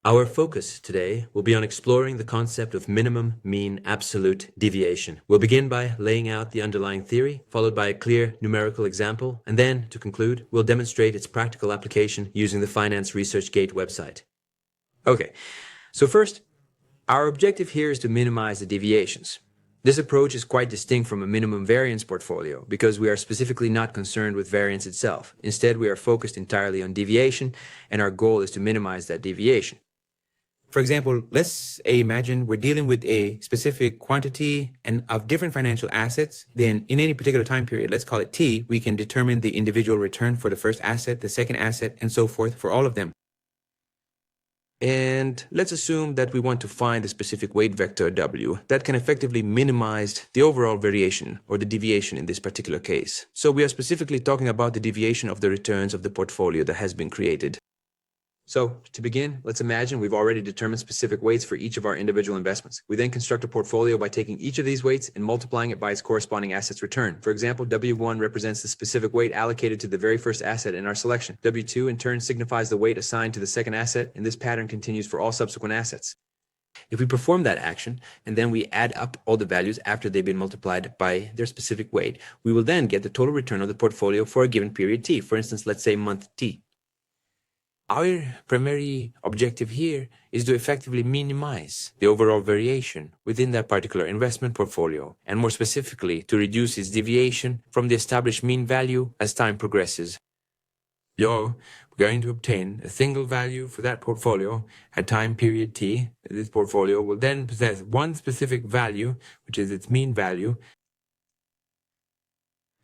Our focus today will be on exploring the concept of minimum mean absolute deviation. We'll begin by laying out the underlying theory, followed by a clear numerical example, and then, to conclude, we'll demonstrate its practical application using the Finance ResearchGate website. Okay, so first, our objective here is to minimize the deviations. This approach is quite distinct from a minimum variance portfolio because we are specifically not concerned with variance itself. Instead, we are focused entirely on deviation, and our goal is to minimize that deviation. For example, let's imagine we're dealing with a specific quantity and of different financial assets. Then in any particular time period, let's call it T, we can determine the individual return for the first asset, the second asset, and so forth for all of them. And let's assume that we want to find a specific weight vector W that can effectively minimize the overall variation or the deviation in this particular case. So we are specifically talking about the deviation of the returns of the portfolio that has been created. So to begin, let's imagine we've already determined specific weights for each of our individual investments. We then construct a portfolio by taking each of these weights and multiplying it by its corresponding asset's return. For example, W1 represents the specific weight allocated to the very first asset in our selection. W2 in turn signifies the weight assigned to the second asset, and this pattern continues for all subsequent assets. If we perform that action, and then we add up all the values after they've been multiplied by their specific weight, we will then get the total return of the portfolio for a given period T. For instance, let's say month T. Our primary objective here is to effectively minimize the overall variation within that particular investment portfolio, and more specifically, to reduce its deviation from the established mean value as time progresses. We're going to obtain a single value for that portfolio at time period T. This portfolio will then possess one specific value, which is its mean value.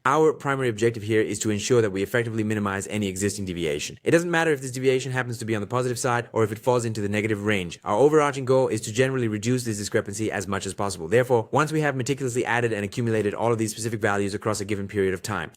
Our primary objective here is to ensure that we effectively minimize any existing deviation. It doesn't matter if this deviation happens to be on the positive side or if it falls into the negative range. Our overarching goal is to generally reduce this discrepancy as much as possible. Therefore, once we have meticulously added and accumulated all of these specific values across a given period of time,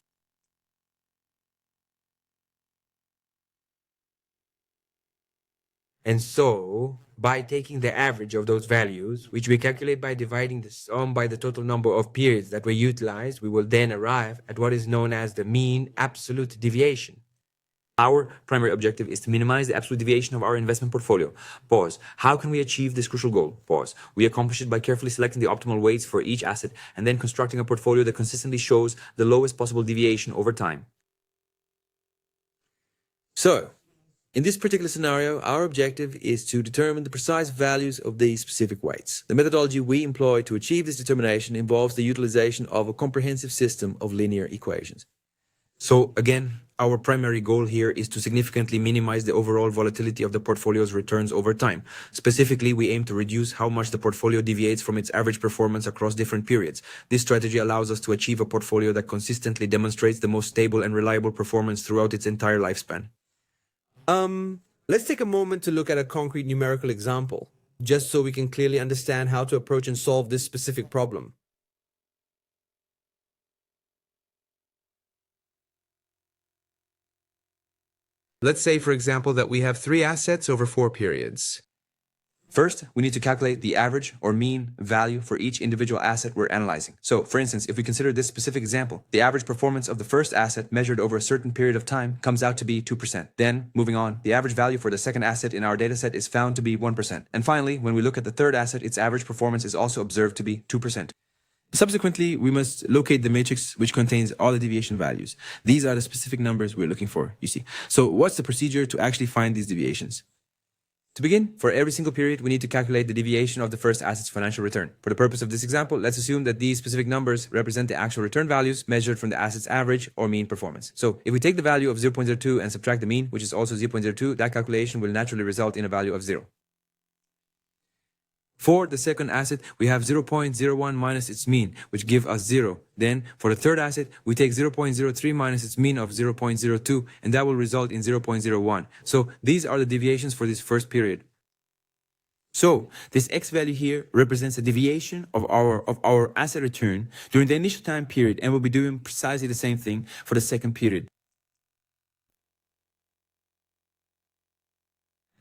and so, by taking the average of those values, which we calculate by dividing the sum by the total number of periods that were utilized, we will then arrive at what is known as the mean absolute deviation. Our primary objective is to minimize the absolute deviation of our investment portfolio. Pause. How can we achieve this crucial goal? Pause. We accomplish it by carefully selecting the optimal weights for each asset and then constructing a portfolio that consistently shows the lowest possible deviation over time. So, in this particular scenario, our objective is to determine the precise values of these specific weights. The methodology we employ to achieve this determination involves the utilization of a comprehensive system of linear equations. So again, our primary goal here is to significantly minimize the overall volatility of the portfolio's returns over time. Specifically, we aim to reduce how much the portfolio deviates from its average performance across different periods. This strategy allows us to achieve a portfolio that consistently demonstrates the most stable and reliable performance throughout its entire lifespan. Let's take a moment to look at a concrete numerical example, just so we can clearly understand how to approach and solve this specific problem. Let's say, for example, that we have 3 assets over 4 periods. First, we need to calculate the average or mean value for each individual asset we're analyzing. So, for instance, if we consider this specific example, the average performance of the first asset measured over a certain period of time comes out to be 2%. Then, moving on, the average value for the second asset in our dataset is found to be 1%. And finally, when we look at the third asset, its average performance is also observed to be 2%. Subsequently, we must locate the matrix which contains all the deviation values. These are the specific numbers we're looking for, you see. So, what's the procedure to actually find these deviations? To begin, for every single period, we need to calculate the deviation of the first asset's financial return. For the purpose of this example, let's assume that these specific numbers represent the actual return values measured from the asset's average or mean performance. So if we take the value of 0.02 and subtract the mean, which is also 0.02, that calculation will naturally result in a value of 0. For the second asset, we have 0.01 minus its mean, which give us 0. Then, for the third asset, we take 0.03 minus its mean of 0.02, and that will result in 0.01. So, these are the deviations for this first period. So, this x value here represents a deviation of our asset return during the initial time period, and we'll be doing precisely the same thing for the second period.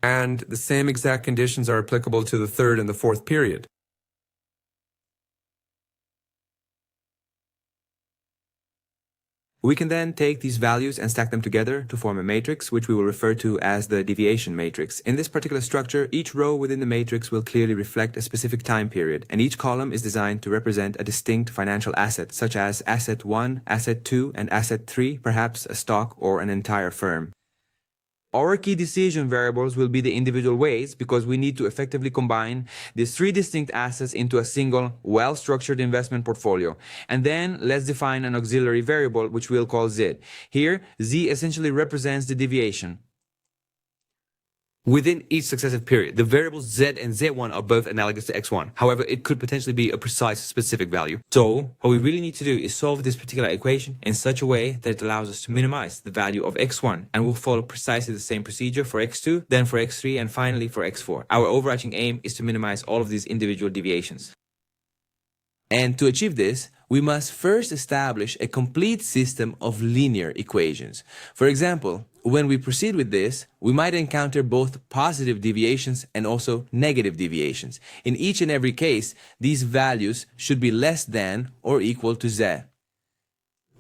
And the same exact conditions are applicable to the third and the fourth period. We can then take these values and stack them together to form a matrix, which we will refer to as the deviation matrix. In this particular structure, each row within the matrix will clearly reflect a specific time period, and each column is designed to represent a distinct financial asset, such as asset 1, asset 2, and asset 3, perhaps a stock or an entire firm. Our key decision variables will be the individual weights because we need to effectively combine these three distinct assets into a single, well-structured investment portfolio. And then let's define an auxiliary variable, which we'll call Z. Here, Z essentially represents the deviation. Within each successive period, the variables z and z1 are both analogous to x1. However, it could potentially be a precise specific value. So, what we really need to do is solve this particular equation in such a way that it allows us to minimize the value of x1, and we'll follow precisely the same procedure for x2, then for x3, and finally for x4. Our overarching aim is to minimize all of these individual deviations. And to achieve this, we must first establish a complete system of linear equations. For example, when we proceed with this, we might encounter both positive deviations and also negative deviations. In each and every case, these values should be less than or equal to z.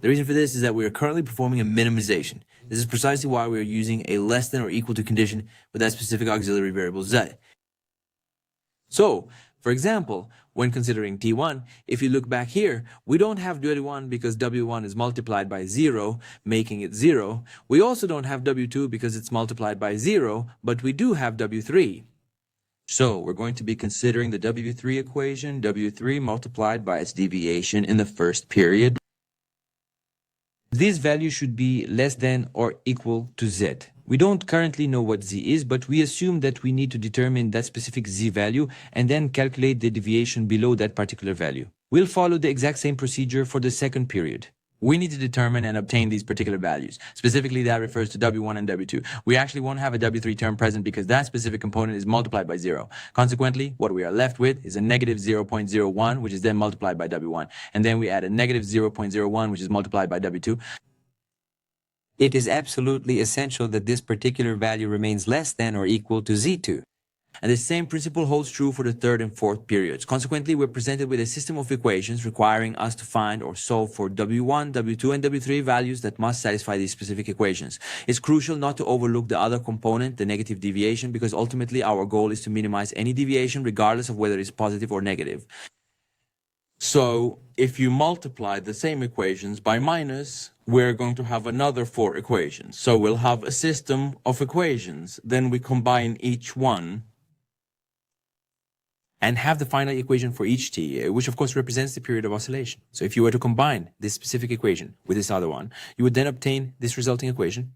The reason for this is that we are currently performing a minimization. This is precisely why we are using a less than or equal to condition with that specific auxiliary variable z. So, for example, when considering T1, if you look back here, we don't have W1 because W1 is multiplied by 0, making it 0. We also don't have W2 because it's multiplied by 0, but we do have W3. So we're going to be considering the W3 equation, W3 multiplied by its deviation in the first period. This value should be less than or equal to z. We don't currently know what z is, but we assume that we need to determine that specific z value and then calculate the deviation below that particular value. We'll follow the exact same procedure for the second period. We need to determine and obtain these particular values. Specifically, that refers to W1 and W2. We actually won't have a W3 term present because that specific component is multiplied by 0. Consequently, what we are left with is a negative 0.01, which is then multiplied by W1. And then we add a negative 0.01, which is multiplied by W2. It is absolutely essential that this particular value remains less than or equal to Z2. And the same principle holds true for the third and fourth periods. Consequently, we're presented with a system of equations requiring us to find or solve for W1, W2, and W3 values that must satisfy these specific equations. It's crucial not to overlook the other component, the negative deviation, because ultimately our goal is to minimize any deviation regardless of whether it's positive or negative. So, if you multiply the same equations by minus, we're going to have another 4 equations. So we'll have a system of equations. Then we combine each one and have the final equation for each t, which of course represents the period of oscillation. So if you were to combine this specific equation with this other one, you would then obtain this resulting equation.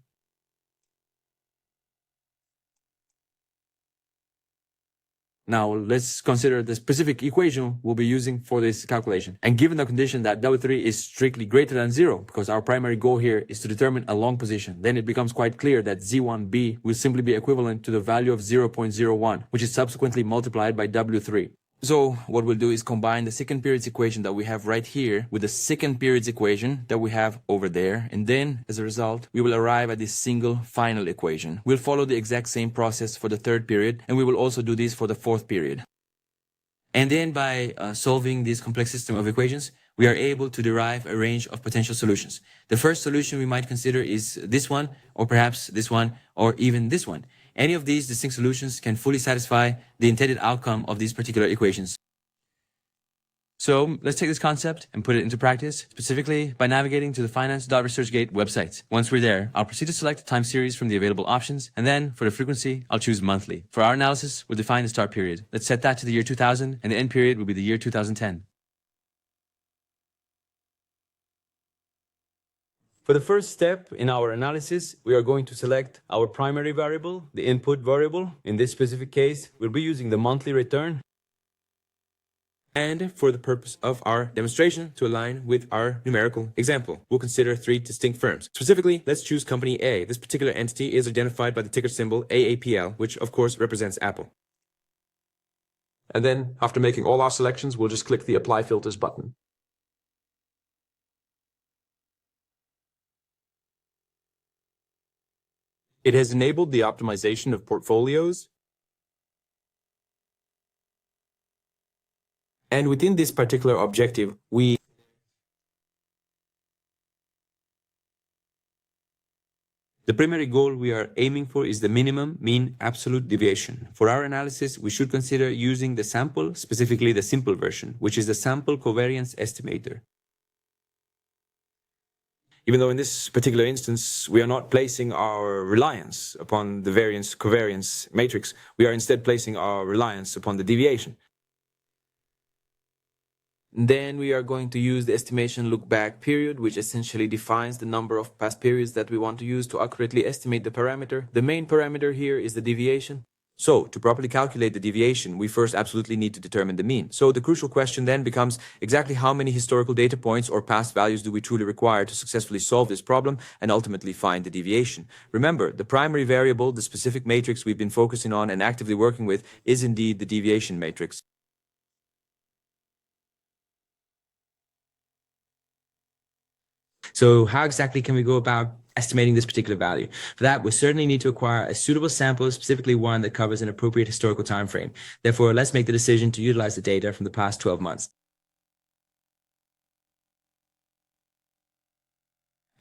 Now, let's consider the specific equation we'll be using for this calculation. And given the condition that W3 is strictly greater than 0, because our primary goal here is to determine a long position, then it becomes quite clear that Z1b will simply be equivalent to the value of 0.01, which is subsequently multiplied by W3. So what we'll do is combine the second period's equation that we have right here with the second period's equation that we have over there. And then, as a result, we will arrive at this single final equation. We'll follow the exact same process for the third period, and we will also do this for the fourth period. And then by solving this complex system of equations, we are able to derive a range of potential solutions. The first solution we might consider is this one, or perhaps this one, or even this one. Any of these distinct solutions can fully satisfy the intended outcome of these particular equations. So let's take this concept and put it into practice, specifically by navigating to the finance.researchgate website. Once we're there, I'll proceed to select a time series from the available options, and then for the frequency, I'll choose monthly. For our analysis, we'll define the start period. Let's set that to the year 2000, and the end period will be the year 2010. For the first step in our analysis, we are going to select our primary variable, the input variable. In this specific case, we'll be using the monthly return. And for the purpose of our demonstration, to align with our numerical example, we'll consider 3 distinct firms. Specifically, let's choose company A. This particular entity is identified by the ticker symbol AAPL, which of course represents Apple. And then, after making all our selections, we'll just click the Apply Filters button. It has enabled the optimization of portfolios. And within this particular objective, we The primary goal we are aiming for is the minimum mean absolute deviation. For our analysis, we should consider using the sample, specifically the simple version, which is the sample covariance estimator. Even though in this particular instance, we are not placing our reliance upon the variance covariance matrix, we are instead placing our reliance upon the deviation. Then we are going to use the estimation look-back period, which essentially defines the number of past periods that we want to use to accurately estimate the parameter. The main parameter here is the deviation. So, to properly calculate the deviation, we first absolutely need to determine the mean. So the crucial question then becomes exactly how many historical data points or past values do we truly require to successfully solve this problem and ultimately find the deviation. Remember, the primary variable, the specific matrix we've been focusing on and actively working with, is indeed the deviation matrix. So how exactly can we go about estimating this particular value? For that, we certainly need to acquire a suitable sample, specifically one that covers an appropriate historical time frame. Therefore, let's make the decision to utilize the data from the past 12 months.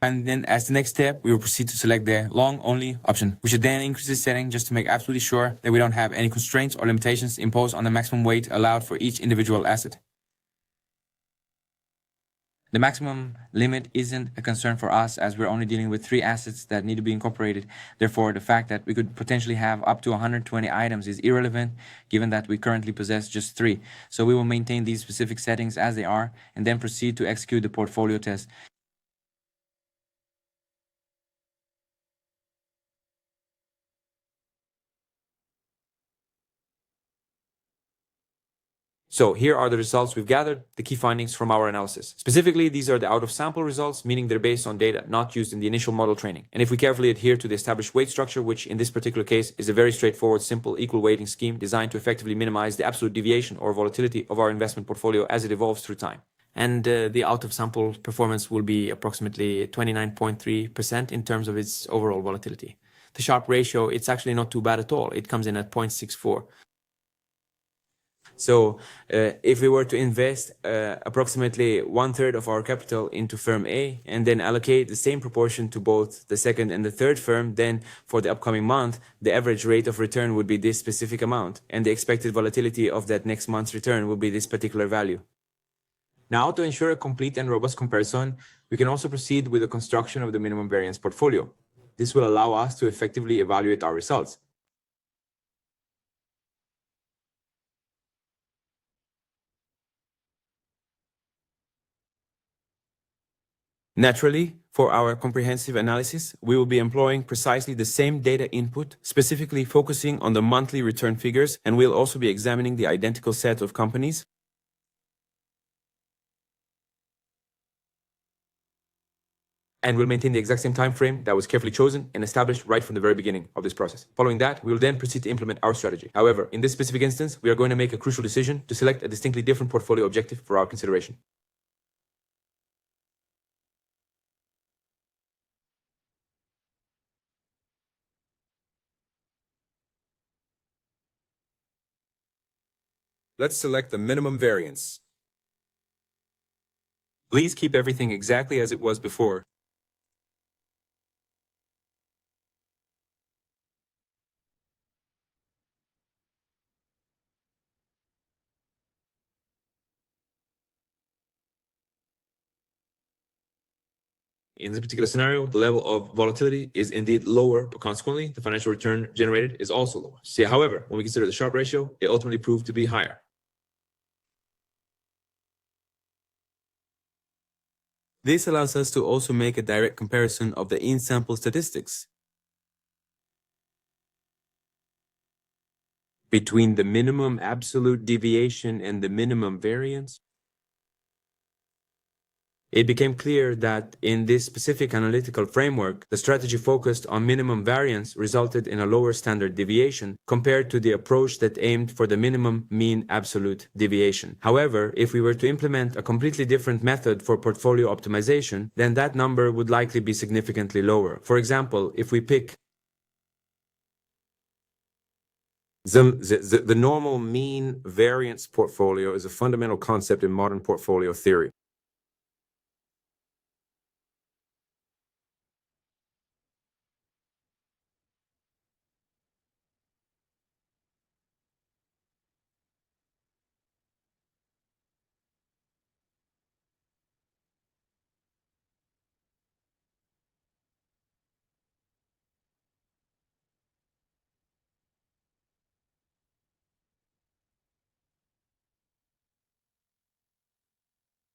And then as the next step, we will proceed to select the long only option. We should then increase the setting just to make absolutely sure that we don't have any constraints or limitations imposed on the maximum weight allowed for each individual asset. The maximum limit isn't a concern for us as we're only dealing with 3 assets that need to be incorporated. Therefore, the fact that we could potentially have up to 120 items is irrelevant given that we currently possess just 3. So we will maintain these specific settings as they are and then proceed to execute the portfolio test. So here are the results we've gathered, the key findings from our analysis. Specifically, these are the out-of-sample results, meaning they're based on data not used in the initial model training. And if we carefully adhere to the established weight structure, which in this particular case is a very straightforward, simple, equal weighting scheme designed to effectively minimize the absolute deviation or volatility of our investment portfolio as it evolves through time. And the out-of-sample performance will be approximately 29.3% in terms of its overall volatility. The Sharpe ratio, it's actually not too bad at all. It comes in at 0.64. So if we were to invest approximately 1/3 of our capital into firm A and then allocate the same proportion to both the second and the third firm, then for the upcoming month, the average rate of return would be this specific amount, and the expected volatility of that next month's return will be this particular value. Now, to ensure a complete and robust comparison, we can also proceed with the construction of the minimum variance portfolio. This will allow us to effectively evaluate our results. Naturally, for our comprehensive analysis, we will be employing precisely the same data input, specifically focusing on the monthly return figures, and we'll also be examining the identical set of companies. And we'll maintain the exact same time frame that was carefully chosen and established right from the very beginning of this process. Following that, we will then proceed to implement our strategy. However, in this specific instance, we are going to make a crucial decision to select a distinctly different portfolio objective for our consideration. Let's select the minimum variance. Please keep everything exactly as it was before. In this particular scenario, the level of volatility is indeed lower, but consequently, the financial return generated is also lower. See, however, when we consider the Sharpe ratio, it ultimately proved to be higher. This allows us to also make a direct comparison of the in-sample statistics Between the minimum absolute deviation and the minimum variance, it became clear that in this specific analytical framework, the strategy focused on minimum variance resulted in a lower standard deviation compared to the approach that aimed for the minimum mean absolute deviation. However, if we were to implement a completely different method for portfolio optimization, then that number would likely be significantly lower. For example, if we pick the normal mean variance portfolio is a fundamental concept in modern portfolio theory.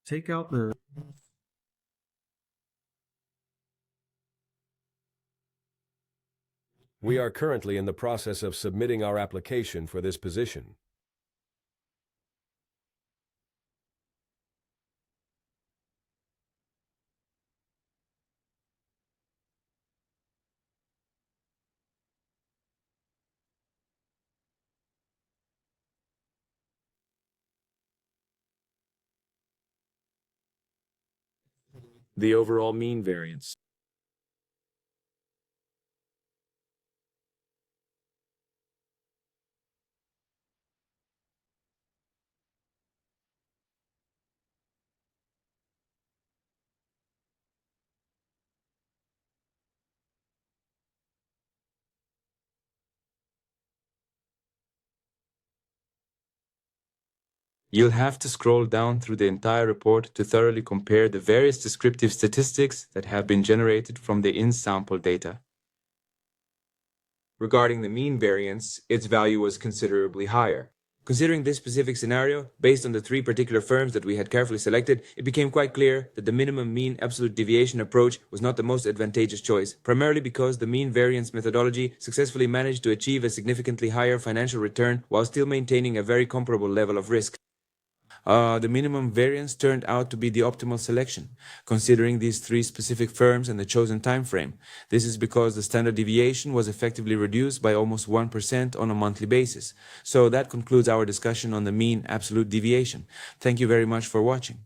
take out the We are currently in the process of submitting our application for this position. the overall mean variance. You'll have to scroll down through the entire report to thoroughly compare the various descriptive statistics that have been generated from the in-sample data. Regarding the mean variance, its value was considerably higher. Considering this specific scenario, based on the three particular firms that we had carefully selected, it became quite clear that the minimum mean absolute deviation approach was not the most advantageous choice, primarily because the mean variance methodology successfully managed to achieve a significantly higher financial return while still maintaining a very comparable level of risk. The minimum variance turned out to be the optimal selection, considering these three specific firms and the chosen time frame. This is because the standard deviation was effectively reduced by almost 1% on a monthly basis. So that concludes our discussion on the mean absolute deviation. Thank you very much for watching.